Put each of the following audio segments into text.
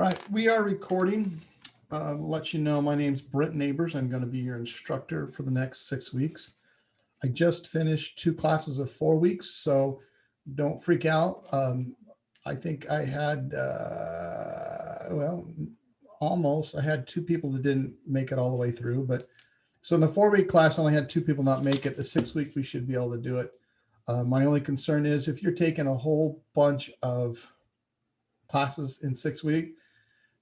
All right, we are recording. Let you know, my name's Brent Neighbors. I'm going to be your instructor for the next 6 weeks. I just finished 2 classes of 4 weeks, so don't freak out. I think I had, well, almost. I had 2 people that didn't make it all the way through, but so in the 4-week class, I only had 2 people not make it. The 6 week, we should be able to do it. My only concern is if you're taking a whole bunch of classes in 6 weeks,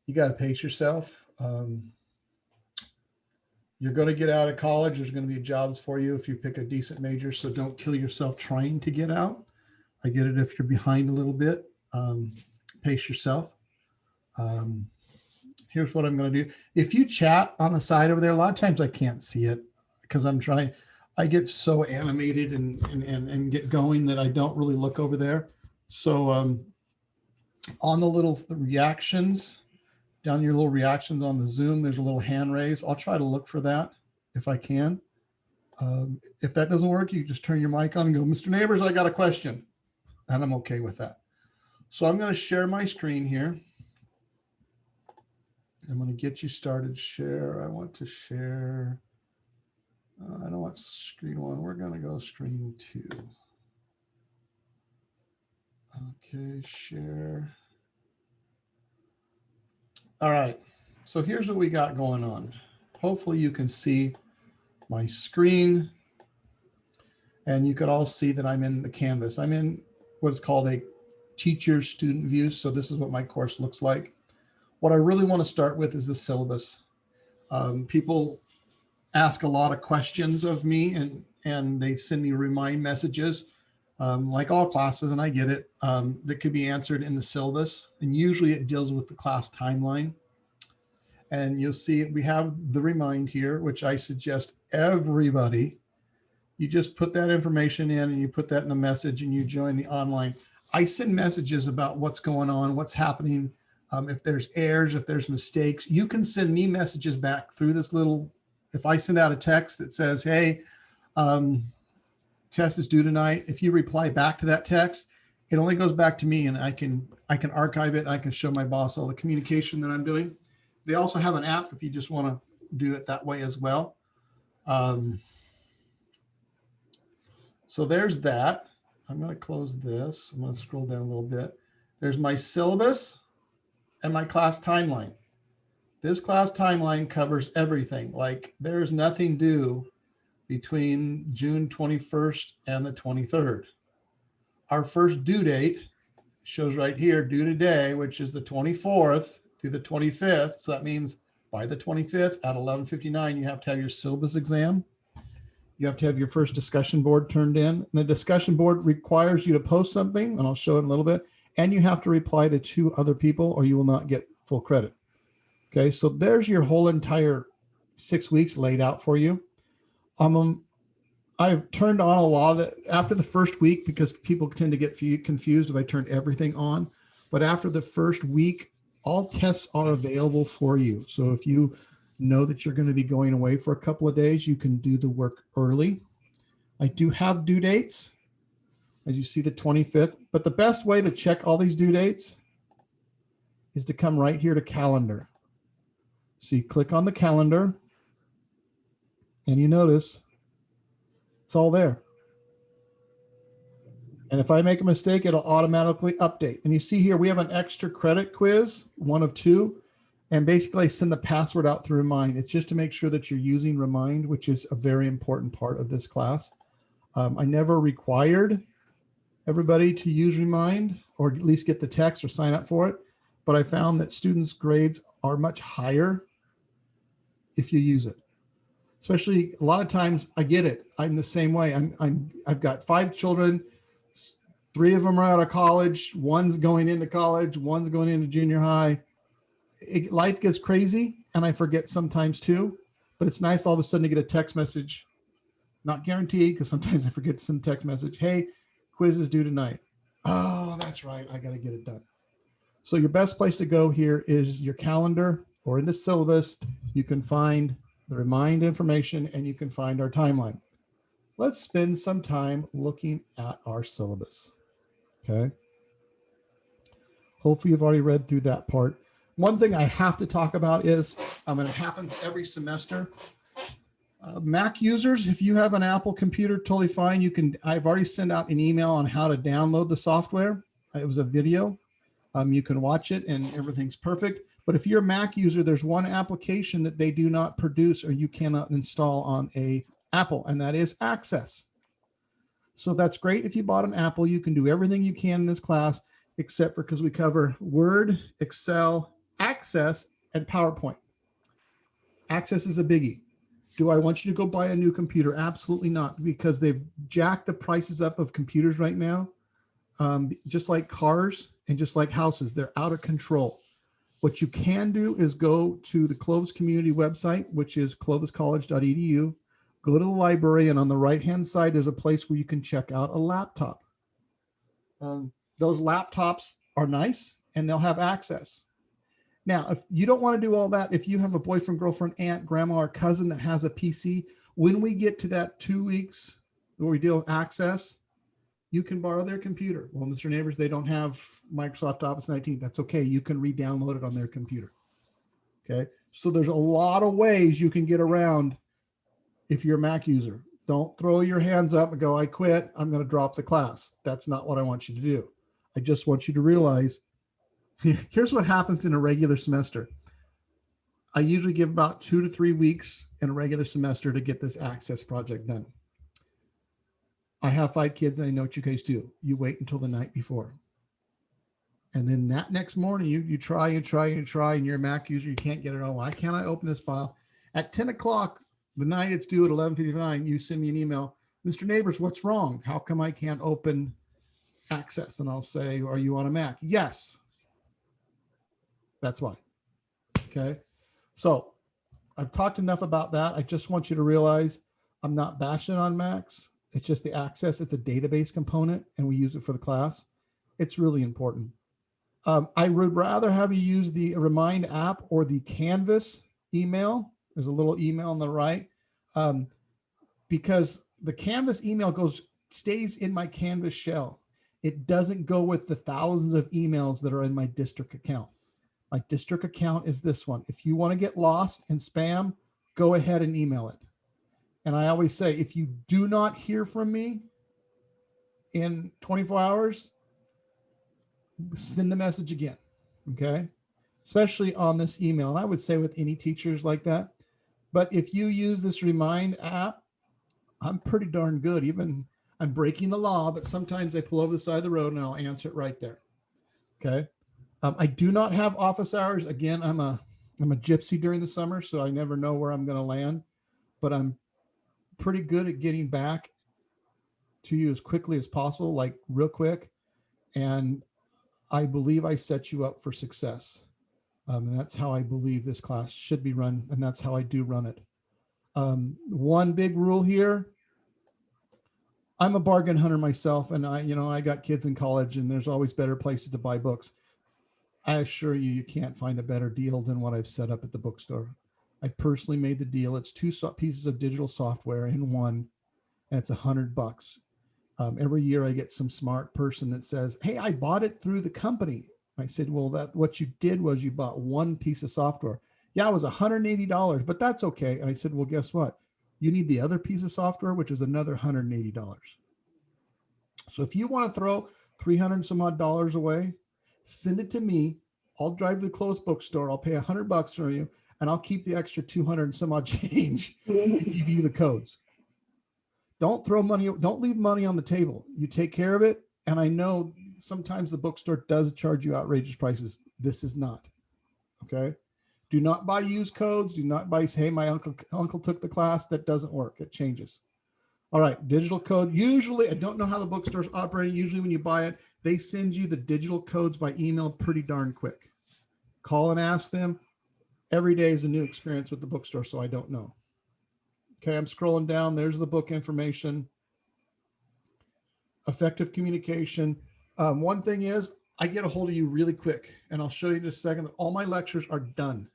you got to pace yourself. You're going to get out of college. There's going to be jobs for you if you pick a decent major. So don't kill yourself trying to get out. I get it if you're behind a little bit. Pace yourself. Here's what I'm going to do. If you chat on the side over there, a lot of times I can't see it because I'm trying. I get so animated and get going that I don't really look over there. So on the little reactions, down your little reactions on the Zoom, there's a little hand raise. I'll try to look for that if I can. If that doesn't work, you just turn your mic on and go, Mr. Neighbors, I got a question. And I'm okay with that. So I'm going to share my screen here. I'm going to get you started. Share. I want to share. I don't want screen 1. We're going to go screen 2. Okay, share. All right, so here's what we got going on. Hopefully you can see my screen and you could all see that I'm in the Canvas. I'm in what's called a teacher student view. So this is what my course looks like. What I really want to start with is the syllabus. People ask a lot of questions of me and they send me remind messages like all classes, and I get it, that could be answered in the syllabus. And usually it deals with the class timeline. And you'll see we have the remind here, which I suggest everybody, you just put that information in and you put that in the message and you join the online. I send messages about what's going on, what's happening. If there's errors, if there's mistakes, you can send me messages back through this little, if I send out a text that says, hey, test is due tonight. If you reply back to that text, it only goes back to me and I can archive it. I can show my boss all the communication that I'm doing. They also have an app if you just want to do it that way as well. So there's that. I'm going to close this. I'm going to scroll down a little bit. There's my syllabus and my class timeline. This class timeline covers everything. Like there's nothing due between June 21st and the 23rd. Our first due date shows right here, due today, which is the 24th through the 25th. So that means by the 25th at 11:59, you have to have your syllabus exam. You have to have your first discussion board turned in. And the discussion board requires you to post something, and I'll show it in a little bit. And you have to reply to 2 other people or you will not get full credit. Okay, so there's your whole entire 6 weeks laid out for you. I've turned on a lot of it after the first week because people tend to get confused if I turn everything on. But after the first week, all tests are available for you. So if you know that you're going to be going away for a couple of days, you can do the work early. I do have due dates, as you see the 25th. But the best way to check all these due dates is to come right here to calendar. So you click on the calendar and you notice it's all there. And if I make a mistake, it'll automatically update. And you see here, we have an extra credit quiz, 1 of 2. And basically I send the password out through Remind. It's just to make sure that you're using Remind, which is a very important part of this class. I never required everybody to use Remind or at least get the text or sign up for it. But I found that students' grades are much higher if you use it. Especially a lot of times I get it. I'm the same way. I've got 5 children. 3 of them are out of college. 1's going into college. 1's going into junior high. Life gets crazy and I forget sometimes too, but it's nice all of a sudden to get a text message, not guaranteed because sometimes I forget to send a text message. Hey, quiz is due tonight. Oh, that's right. I got to get it done. So your best place to go here is your calendar or in the syllabus. You can find the Remind information and you can find our timeline. Let's spend some time looking at our syllabus. Okay. Hopefully you've already read through that part. One thing I have to talk about is, and it happens every semester, Mac users, if you have an Apple computer, totally fine. You can, I've already sent out an email on how to download the software. It was a video. You can watch it and everything's perfect. But if you're a Mac user, there's one application that they do not produce or you cannot install on a Apple, and that is Access. So that's great. If you bought an Apple, you can do everything you can in this class, except for, because we cover Word, Excel, Access, and PowerPoint. Access is a biggie. Do I want you to go buy a new computer? Absolutely not, because they've jacked the prices up of computers right now. Just like cars and just like houses, they're out of control. What you can do is go to the Clovis community website, which is cloviscollege.edu. Go to the library, and on the right-hand side, there's a place where you can check out a laptop. Those laptops are nice, and they'll have access. Now, if you don't want to do all that, if you have a boyfriend, girlfriend, aunt, grandma, or cousin that has a PC, when we get to that 2 weeks where we deal with access, you can borrow their computer. Well, Mr. Neighbors, they don't have Microsoft Office 19. That's okay. You can re-download it on their computer. Okay. So there's a lot of ways you can get around if you're a Mac user. Don't throw your hands up and go, I quit. I'm going to drop the class. That's not what I want you to do. I just want you to realize, here's what happens in a regular semester. I usually give about 2 to 3 weeks in a regular semester to get this access project done. I have 5 kids, and I know what you guys do. You wait until the night before. And then that next morning, you try, and you're a Mac user, you can't get it. Oh, why can't I open this file? At 10 o'clock, the night it's due at 11:59, you send me an email, Mr. Neighbors, what's wrong? How come I can't open Access? And I'll say, are you on a Mac? Yes. That's why. Okay. So I've talked enough about that. I just want you to realize I'm not bashing on Macs. It's just the Access. It's a database component, and we use it for the class. It's really important. I would rather have you use the Remind app or the Canvas email. There's a little email on the right, because the Canvas email stays in my Canvas shell. It doesn't go with the thousands of emails that are in my district account. My district account is this one. If you want to get lost in spam, go ahead and email it. And I always say, if you do not hear from me in 24 hours, send the message again, okay? Especially on this email. And I would say with any teachers like that. But if you use this Remind app, I'm pretty darn good. Even I'm breaking the law, but sometimes I pull over the side of the road and I'll answer it right there, okay? I do not have office hours. Again, I'm a gypsy during the summer, so I never know where I'm going to land, but I'm pretty good at getting back to you as quickly as possible, like real quick. And I believe I set you up for success. And that's how I believe this class should be run. And that's how I do run it. One big rule here. I'm a bargain hunter myself, and I got kids in college, and there's always better places to buy books. I assure you, you can't find a better deal than what I've set up at the bookstore. I personally made the deal. It's 2 pieces of digital software in one, and it's $100. Every year I get some smart person that says, hey, I bought it through the company. I said, well, what you did was you bought one piece of software. Yeah, it was $180, but that's okay. And I said, well, guess what? You need the other piece of software, which is another $180. So if you want to throw $300 and some odd away, send it to me. I'll drive to the closest bookstore. I'll pay $100 for you, and I'll keep the extra 200 and some odd change and give you the codes. Don't throw money. Don't leave money on the table. You take care of it. And I know sometimes the bookstore does charge you outrageous prices. This is not. Okay. Do not buy used codes. Do not buy, hey, my uncle took the class. That doesn't work. It changes. All right. Digital code. Usually, I don't know how the bookstores operate. Usually when you buy it, they send you the digital codes by email pretty darn quick. Call and ask them. Every day is a new experience with the bookstore, so I don't know. Okay, I'm scrolling down. There's the book information. Effective communication. One thing is, I get a hold of you really quick, and I'll show you in just a second that all my lectures are done.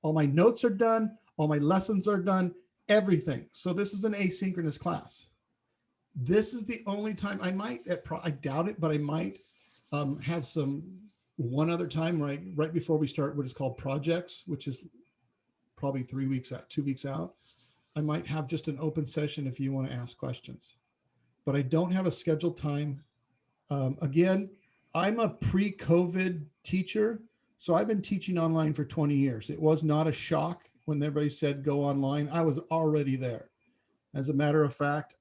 All my notes are done. All my lessons are done. Everything. So this is an asynchronous class. This is the only time I might, I doubt it, but I might have some One other time, right before we start what is called projects, which is probably 3 weeks out, 2 weeks out, I might have just an open session if you want to ask questions. But I don't have a scheduled time. Again, I'm a pre-COVID teacher, so I've been teaching online for 20 years. It was not a shock when everybody said go online. I was already there. As a matter of fact,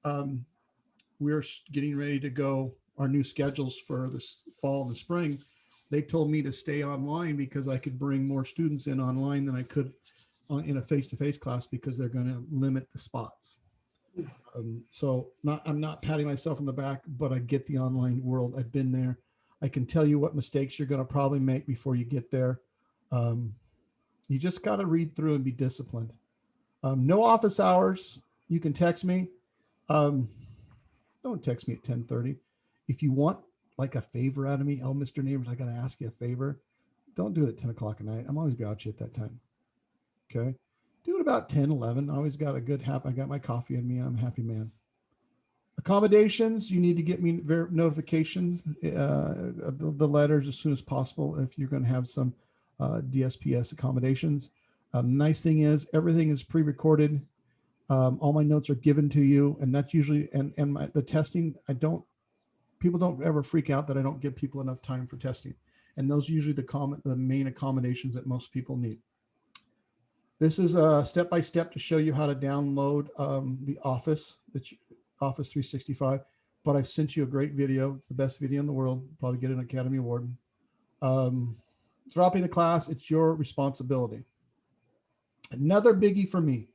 we're getting ready to go our new schedules for this fall and the spring. They told me to stay online because I could bring more students in online than I could in a face-to-face class because they're going to limit the spots. So I'm not patting myself on the back, but I get the online world. I've been there. I can tell you what mistakes you're going to probably make before you get there. You just got to read through and be disciplined. No office hours. You can text me. Don't text me at 10:30. If you want like a favor out of me, oh, Mr. Neighbors, I got to ask you a favor. Don't do it at 10 o'clock at night. I'm always grouchy at that time. Okay. Do it about 10, 11. I always got a good I got my coffee in me. I'm a happy man. Accommodations, you need to get me notifications, the letters as soon as possible if you're going to have some DSPS accommodations. Nice thing is everything is pre-recorded. All my notes are given to you, and that's usually, and the testing, people don't ever freak out that I don't give people enough time for testing. And those are usually the main accommodations that most people need. This is a step-by-step to show you how to download the Office, Office 365, but I've sent you a great video. It's the best video in the world. Probably get an Academy Award. Dropping the class, it's your responsibility. Another biggie for me.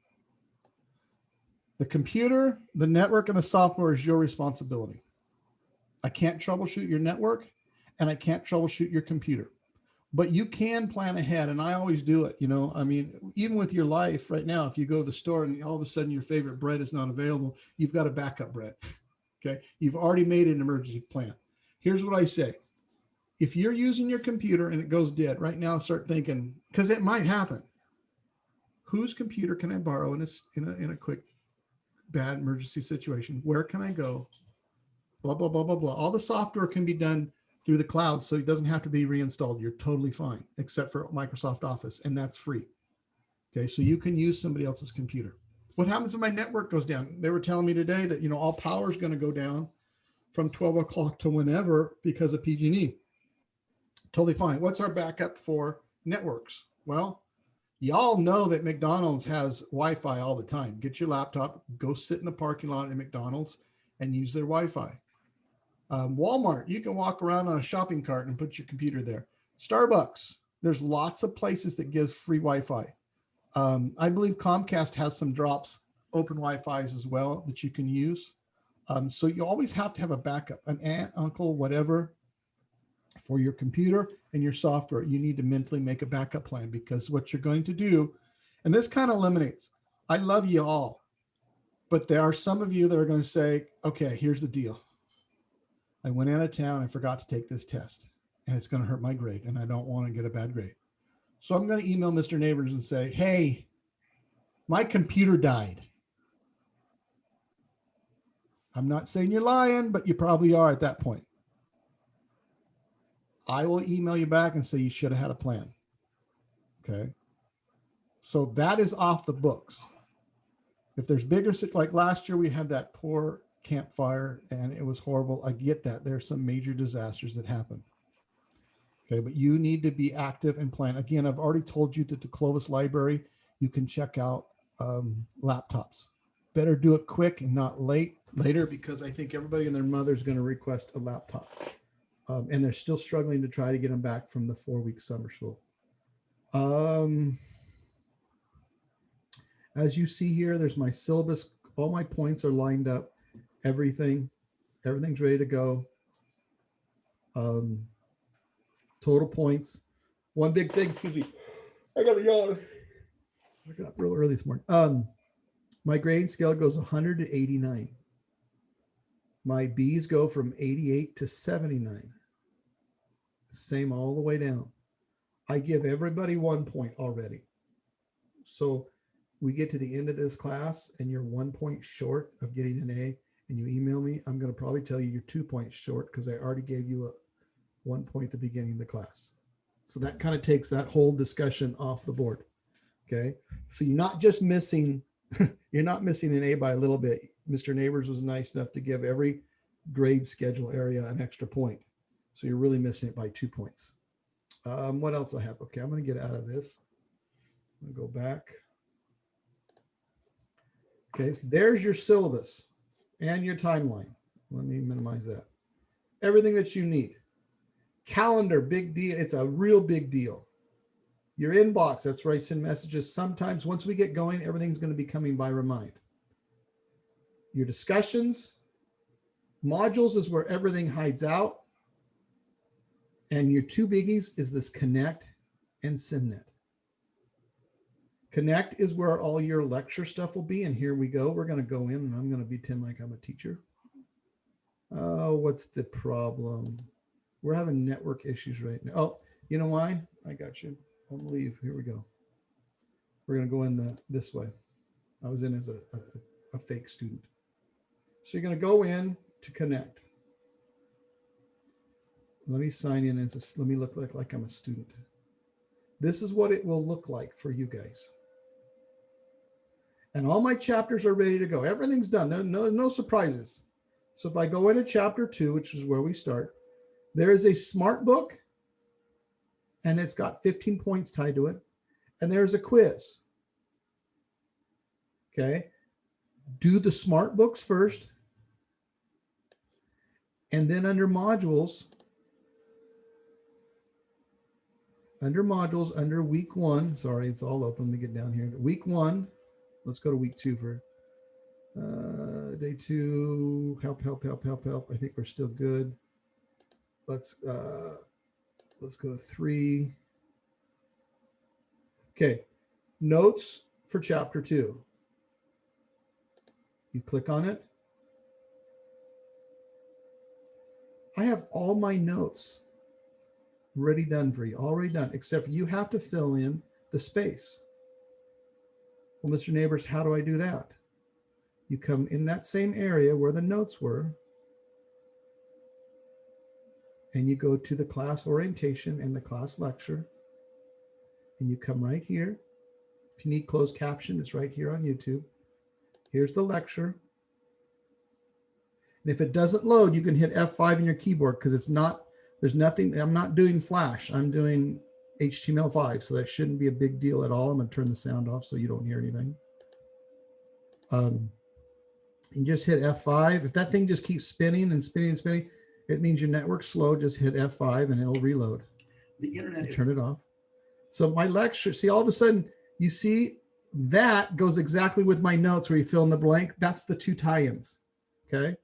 The computer, the network, and the software is your responsibility. I can't troubleshoot your network, and I can't troubleshoot your computer. But you can plan ahead, and I always do it. You know, I mean, even with your life right now, if you go to the store and all of a sudden your favorite bread is not available, you've got a backup bread. Okay, you've already made an emergency plan. Here's what I say: if you're using your computer and it goes dead right now, start thinking, because it might happen. Whose computer can I borrow in a quick bad emergency situation? Where can I go? Blah blah blah blah blah. All the software can be done through the cloud, so it doesn't have to be reinstalled. You're totally fine, except for Microsoft Office, and that's free. Okay, so you can use somebody else's computer. What happens if my network goes down? They were telling me today that, you know, all power is going to go down from 12 o'clock to whenever because of PG&E. Totally fine. What's our backup for networks? Well, y'all know that McDonald's has Wi-Fi all the time. Get your laptop, go sit in the parking lot at McDonald's and use their Wi-Fi. Walmart, you can walk around on a shopping cart and put your computer there. Starbucks, there's lots of places that give free Wi-Fi. I believe Comcast has some drops, open Wi-Fi's as well that you can use. So you always have to have a backup, an aunt, uncle, whatever, for your computer and your software. You need to mentally make a backup plan, because what you're going to do, and this kind of eliminates, I love you all, but there are some of you that are going to say, okay, here's the deal. I went out of town and forgot to take this test, and it's going to hurt my grade, and I don't want to get a bad grade. So I'm going to email Mr. Neighbors and say, hey, my computer died. I'm not saying you're lying, but you probably are at that point. I will email you back and say you should have had a plan. Okay. So that is off the books. If there's bigger, like last year, we had that poor campfire and it was horrible. I get that. There's some major disasters that happen. Okay. But you need to be active and plan. Again, I've already told you that the Clovis Library, you can check out laptops. Better do it quick and not later, because I think everybody and their mother is going to request a laptop. And they're still struggling to try to get them back from the 4-week summer school. As you see here, there's my syllabus. All my points are lined up. Everything's ready to go. Total points. One big thing, excuse me. I got to yawn. I got up real early this morning. My grade scale goes 100 to 89. My B's go from 88 to 79. Same all the way down. I give everybody 1 point already. So we get to the end of this class and you're 1 point short of getting an A, and you email me, I'm going to probably tell you you're 2 points short because I already gave you 1 point at the beginning of the class. So that kind of takes that whole discussion off the board. Okay. So you're not just missing, you're not missing an A by a little bit. Mr. Neighbors was nice enough to give every grade schedule area an extra point. So you're really missing it by 2 points. What else I have? Okay, I'm going to get out of this. I'm going to go back. Okay, so there's your syllabus and your timeline. Let me minimize that. Everything that you need. Calendar, big deal. It's a real big deal. Your inbox, that's where I send messages. Sometimes once we get going, everything's going to be coming by remind. Your discussions, modules is where everything hides out. And your two biggies is this Connect and SimNet. Connect is where all your lecture stuff will be. And here we go. We're going to go in and I'm going to pretend like I'm a teacher. Oh, what's the problem? We're having network issues right now. Oh, you know why? I got you. I'll leave. Here we go. We're going to go in this way. I was in as a fake student. So you're going to go in to Connect. Let me sign in as let me look like I'm a student. This is what it will look like for you guys. And all my chapters are ready to go. Everything's done. There are no surprises. So if I go into chapter 2, which is where we start, there is a smart book and it's got 15 points tied to it. And there's a quiz. Okay. Do the smart books first. And then under modules, under week 1, sorry, it's all open. Let me get down here. Week 1, let's go to week 2 for day 2. Help. I think we're still good. Let's go to 3. Okay, notes for chapter 2. You click on it. I have all my notes ready done for you, already done, except you have to fill in the space. Well, Mr. Neighbors, how do I do that? You come in that same area where the notes were, and you go to the class orientation and the class lecture, and you come right here. If you need closed caption, it's right here on YouTube. Here's the lecture. And if it doesn't load, you can hit F5 in your keyboard because it's not, there's nothing, I'm not doing Flash, I'm doing HTML5, so that shouldn't be a big deal at all. I'm going to turn the sound off so you don't hear anything. You just hit F5. If that thing just keeps spinning and spinning and spinning, it means your network's slow. Just hit F5 and it'll reload. The internet is... Turn it off. So my lecture, see, all of a sudden, you see that goes exactly with my notes where you fill in the blank. That's the 2 tie-ins, okay?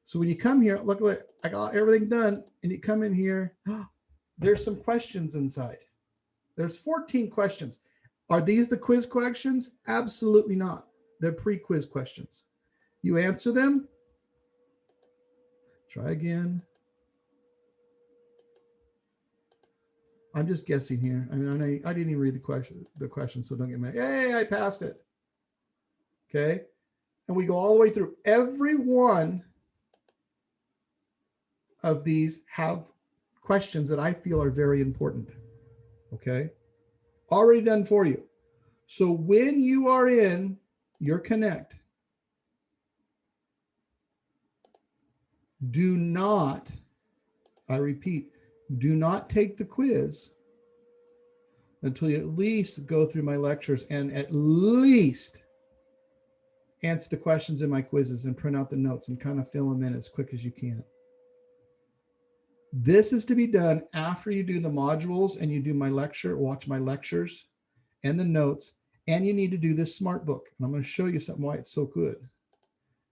So when you come here, look, I got everything done, and you come in here, there's some questions inside. There's 14 questions. Are these the quiz questions? Absolutely not. They're pre-quiz questions. You answer them. Try again. I'm just guessing here. I mean, I didn't even read the question, so don't get mad. Hey, I passed it. Okay. And we go all the way through. Every one of these have questions that I feel are very important. Okay. Already done for you. So when you are in your Connect, do not, I repeat, do not take the quiz until you at least go through my lectures and at least answer the questions in my quizzes and print out the notes and kind of fill them in as quick as you can. This is to be done after you do the modules and you do my lecture, watch my lectures and the notes, and you need to do this smart book. And I'm going to show you something why it's so good.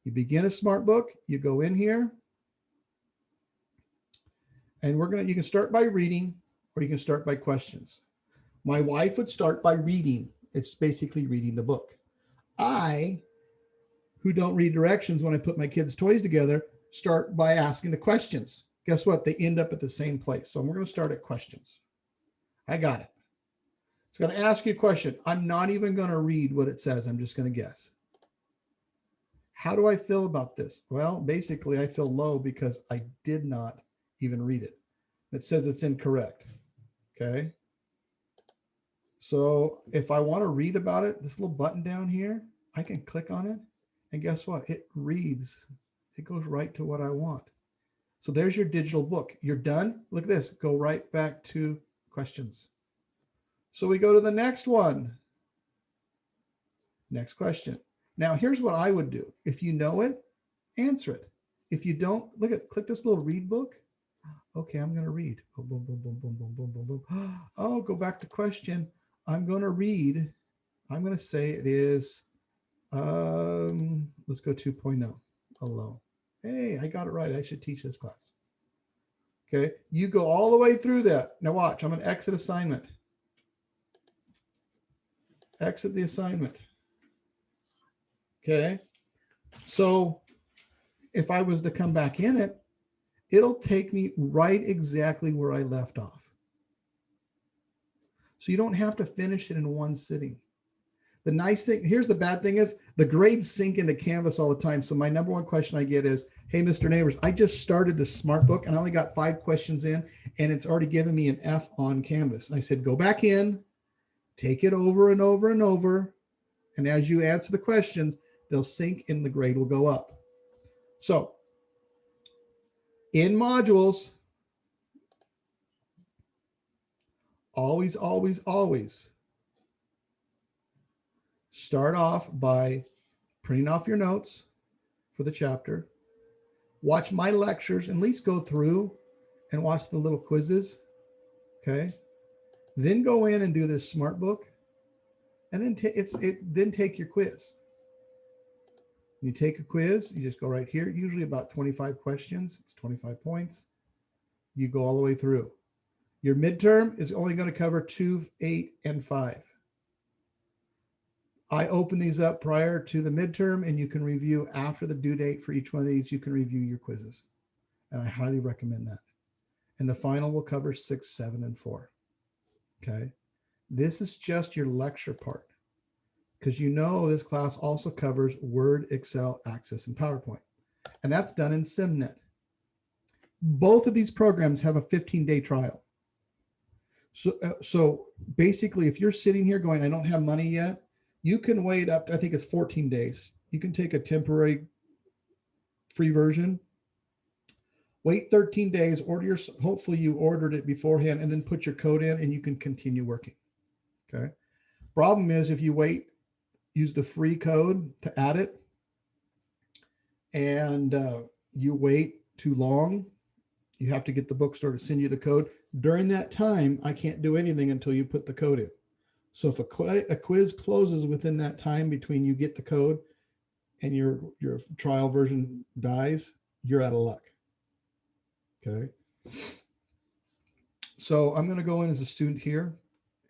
You begin a smart book, you go in here, and you can start by reading or you can start by questions. My wife would start by reading. It's basically reading the book. I, who don't read directions when I put my kids' toys together, start by asking the questions. Guess what? They end up at the same place. So we're going to start at questions. I got it. It's going to ask you a question. I'm not even going to read what it says. I'm just going to guess. How do I feel about this? Well, basically I feel low because I did not even read it. It says it's incorrect. Okay. So if I want to read about it, this little button down here, I can click on it. And guess what? It reads. It goes right to what I want. So there's your digital book. You're done. Look at this. Go right back to questions. So we go to the next one. Next question. Now here's what I would do. If you know it, answer it. If you don't, click this little read book. Okay, I'm going to read. Boom, boom, boom, boom, boom, boom, boom, boom, boom. Oh, go back to question. I'm going to read. I'm going to say it is, let's go 2.0. Hello. Hey, I got it right. I should teach this class. Okay, you go all the way through that. Now watch, I'm going to exit assignment. Exit the assignment. Okay, so if I was to come back in it, it'll take me right exactly where I left off. So you don't have to finish it in one sitting. The nice thing, here's the bad thing is the grades sink into Canvas all the time. So my number one question I get is, hey, Mr. Neighbors, I just started the smart book and I only got 5 questions in and it's already given me an F on Canvas. And I said, go back in, take it over and over and over. And as you answer the questions, they'll sink and the grade will go up. So in modules, always, always, always start off by printing off your notes for the chapter. Watch my lectures and at least go through and watch the little quizzes. Okay. Then go in and do this smart book. And then then take your quiz. You take a quiz, you just go right here, usually about 25 questions. It's 25 points. You go all the way through. Your midterm is only going to cover 2, 8, and 5. I open these up prior to the midterm and you can review after the due date for each one of these. You can review your quizzes. And I highly recommend that. And the final will cover 6, 7, and 4. Okay. This is just your lecture part because you know this class also covers Word, Excel, Access, and PowerPoint. And that's done in SimNet. Both of these programs have a 15-day trial. So basically, if you're sitting here going, I don't have money yet, you can wait up to, I think it's 14 days. You can take a temporary free version, wait 13 days, hopefully you ordered it beforehand and then put your code in and you can continue working. Okay. Problem is if you wait, use the free code to add it and you wait too long, you have to get the bookstore to send you the code. During that time, I can't do anything until you put the code in. So if a quiz closes within that time between you get the code and your trial version dies, you're out of luck. Okay. So I'm going to go in as a student here,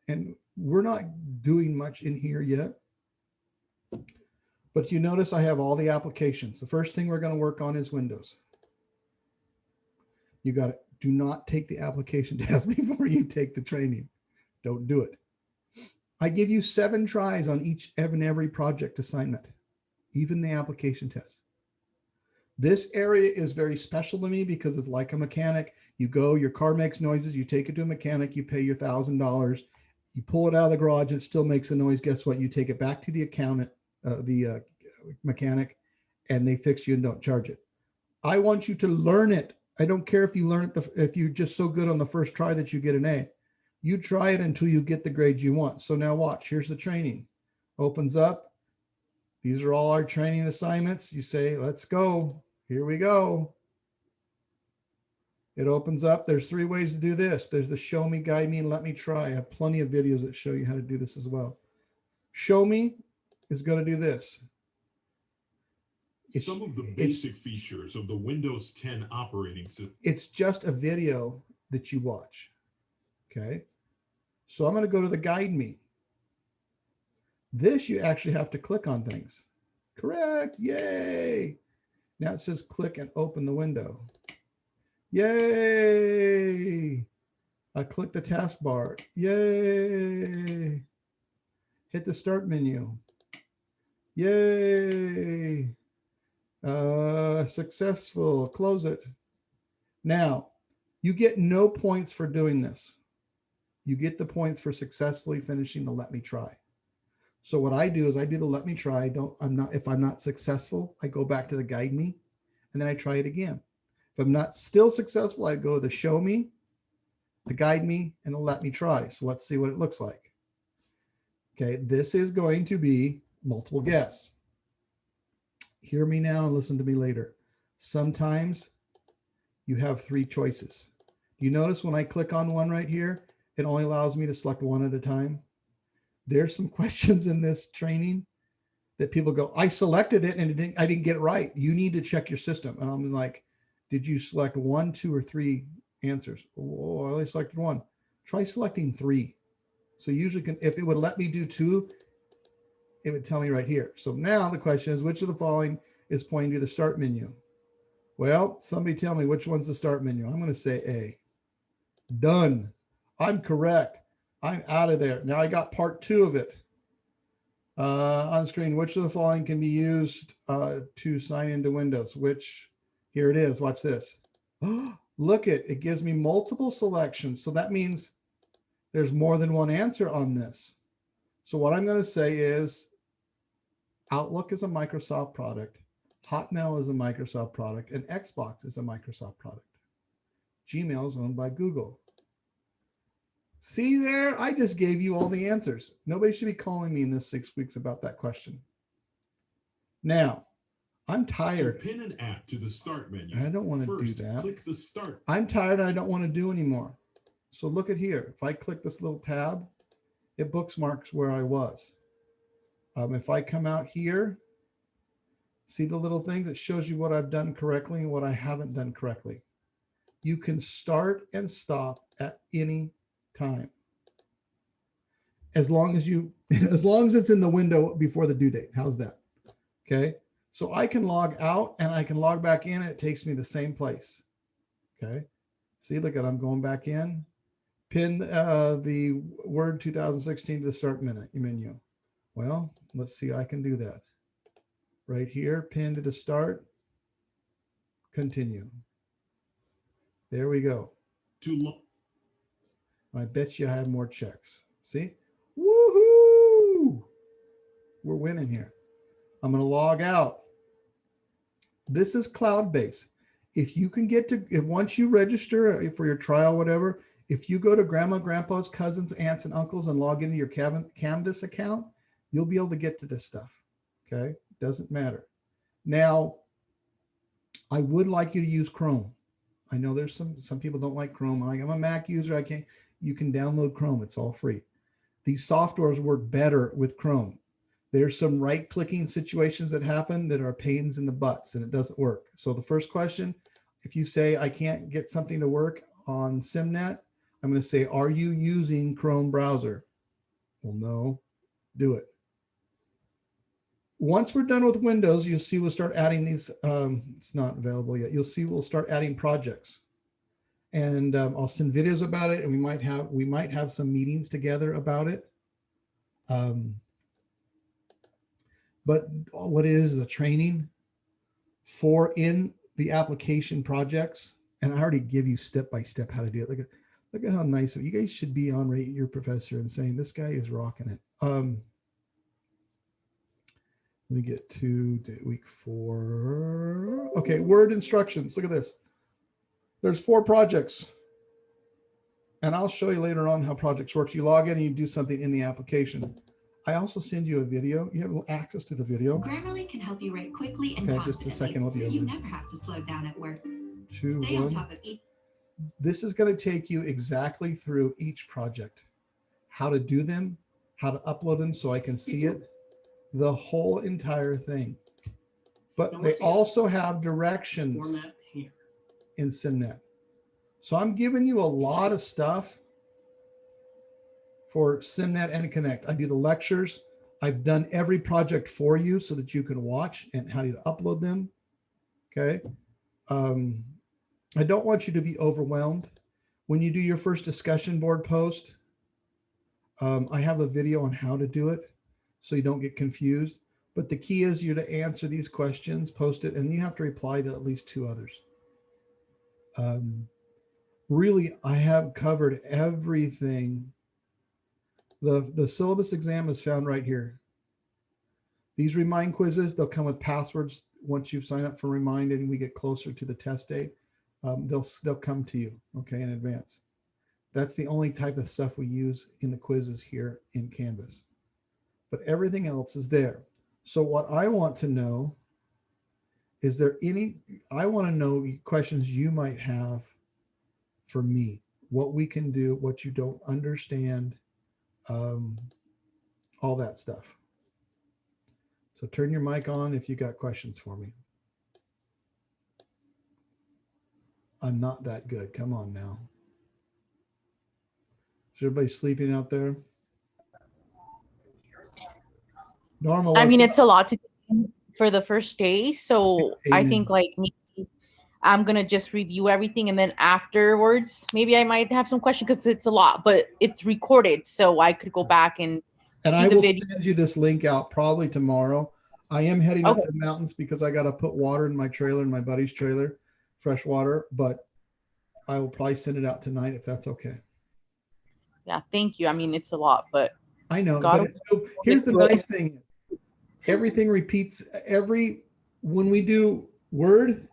and we're not doing much in here yet. But you notice I have all the applications. The first thing we're going to work on is Windows. You got it. Do not take the application test before you take the training. Don't do it. I give you 7 tries on each and every project assignment, even the application test. This area is very special to me because it's like a mechanic. You go, your car makes noises, you take it to a mechanic, you pay your $1,000, you pull it out of the garage, it still makes a noise. Guess what? You take it back to the accountant, the mechanic, and they fix you and don't charge it. I want you to learn it. I don't care if you learn it, if you're just so good on the first try that you get an A. You try it until you get the grades you want. So now watch, here's the training. Opens up. These are all our training assignments. You say, let's go. Here we go. It opens up. There's 3 ways to do this. There's the show me, guide me, and let me try. I have plenty of videos that show you how to do this as well. Show me is going to do this. Some of the basic features of the Windows 10 operating system. It's just a video that you watch. Okay. So I'm going to go to the guide me. This, you actually have to click on things. Correct. Yay. Now it says click and open the window. Yay. I click the taskbar. Yay. Hit the start menu. Yay. Successful. Close it. Now, You get no points for doing this. You get the points for successfully finishing the let me try. So what I do is I do the let me try. If I'm not successful, I go back to the guide me and then I try it again. If I'm not still successful, I go to the show me, the guide me, and the let me try. So let's see what it looks like. Okay, this is going to be multiple guess. Hear me now and listen to me later. Sometimes you have 3 choices. You notice when I click on one right here, it only allows me to select one at a time. There's some questions in this training that people go, I selected it and I didn't get it right. You need to check your system. And I'm like, did you select 1, 2, or 3 answers? Oh, I only selected 1. Try selecting 3. So usually if it would let me do 2, it would tell me right here. So now the question is, which of the following is pointing to the start menu? Well, somebody tell me which one's the start menu. I'm going to say A. Done. I'm correct. I'm out of there. Now I got part 2 of it. On screen, which of the following can be used to sign into Windows? Which, here it is. Watch this. Look it gives me multiple selections. So that means there's more than one answer on this. So what I'm going to say is Outlook is a Microsoft product. Hotmail is a Microsoft product, and Xbox is a Microsoft product. Gmail is owned by Google. See there? I just gave you all the answers. Nobody should be calling me in this 6 weeks about that question. Now, I'm tired. To pin an app to the start menu, I don't want to do that. Click the start. I'm tired. I don't want to do anymore. So look at here. If I click this little tab, it bookmarks where I was. If I come out here, see the little things? It shows you what I've done correctly and what I haven't done correctly. You can start and stop at any time. As long as it's in the window before the due date. How's that? Okay. So I can log out and I can log back in and it takes me the same place. Okay. See, look at, I'm going back in, pin the Word 2016 to the start menu. Well, let's see, I can do that. Right here, pin to the start, continue. There we go. I bet you I have more checks. See? Woohoo! We're winning here. I'm going to log out. This is cloud-based. If you can get to, once you register for your trial, whatever, if you go to grandma, grandpa's, cousins, aunts, and uncles and log into your Canvas account, you'll be able to get to this stuff. Okay? Doesn't matter. Now, I would like you to use Chrome. I know there's some people don't like Chrome. I'm a Mac user. You can download Chrome. It's all free. These softwares work better with Chrome. There's some right-clicking situations that happen that are pains in the butts, and it doesn't work. So the first question, if you say, I can't get something to work on SimNet, I'm going to say, are you using Chrome browser? Well, no. Do it. Once we're done with Windows, you'll see we'll start adding these. It's not available yet. You'll see we'll start adding projects. And I'll send videos about it, and we might have some meetings together about it. But what it is a training for in the application projects. And I already give you step by step how to do it. Look at how nice. You guys should be on Rate Your Professor and saying this guy is rocking it. Let me get to week 4. Okay, Word instructions. Look at this. There's 4 projects. And I'll show you later on how projects works. You log in and you do something in the application. I also send you a video. You have access to the video. Grammarly can help you write quickly and confidently, just a second, I'll be so over. You never have to slow down at work. 2, Stay 1. on top of each. This is going to take you exactly through each project, how to do them, how to upload them so I can see it, the whole entire thing. But they also have directions format here in SimNet. So I'm giving you a lot of stuff for SimNet and Connect. I do the lectures. I've done every project for you so that you can watch and how to upload them. Okay. I don't want you to be overwhelmed. When you do your first discussion board post, I have a video on how to do it so you don't get confused. But the key is you to answer these questions, post it, and you have to reply to at least 2 others. really, I have covered everything. The syllabus exam is found right here. These Remind quizzes, they'll come with passwords once you've signed up for Remind and we get closer to the test date. They'll come to you, okay, in advance. That's the only type of stuff we use in the quizzes here in Canvas. But everything else is there. So what I want to know, is there any, I want to know questions you might have for me, what we can do, what you don't understand, all that stuff. So turn your mic on if you got questions for me. I'm not that good. Come on now. Is everybody sleeping out there? Norma, I mean, what's it's a lot to do for the first day. So I Amen. think like maybe I'm going to just review everything. And then afterwards, maybe I might have some questions because it's a lot, but it's recorded. So I could go back and And see I the will video. send you this link out probably tomorrow. I am heading up Okay. to the mountains because I got to put water in my trailer, in my buddy's trailer, fresh water, but I will probably send it out tonight if that's okay. Yeah, thank you. I mean, it's a lot, but I know, God, but here's the nice thing. Everything repeats when we do Word,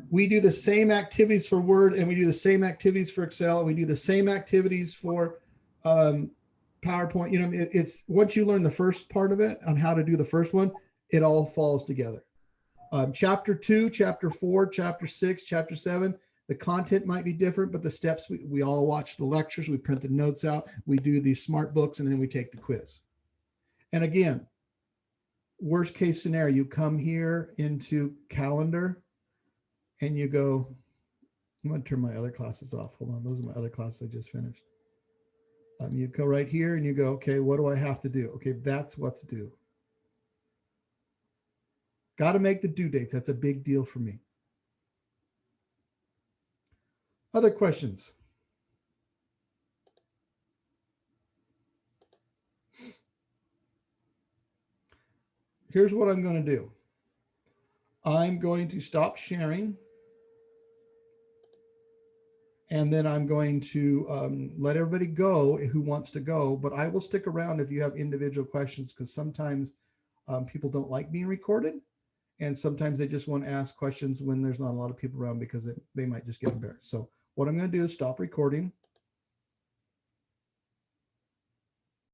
we do the same activities for Word and we do the same activities for Excel. And we do the same activities for PowerPoint. You know, it's once you learn the first part of it on how to do the first one, it all falls together. Chapter 2, chapter 4, chapter 6, chapter 7, the content might be different, but the steps, we all watch the lectures, we print the notes out, we do these smart books, and then we take the quiz. And again, worst case scenario, you come here into calendar and you go, I'm going to turn my other classes off. Hold on. Those are my other classes I just finished. You go right here and you go, okay, what do I have to do? Okay, that's what's due. Got to make the due dates. That's a big deal for me. Other questions? Here's what I'm going to do. I'm going to stop sharing. And then I'm going to let everybody go who wants to go, but I will stick around if you have individual questions, because sometimes people don't like being recorded. And sometimes they just want to ask questions when there's not a lot of people around because they might just get embarrassed. So what I'm going to do is stop recording.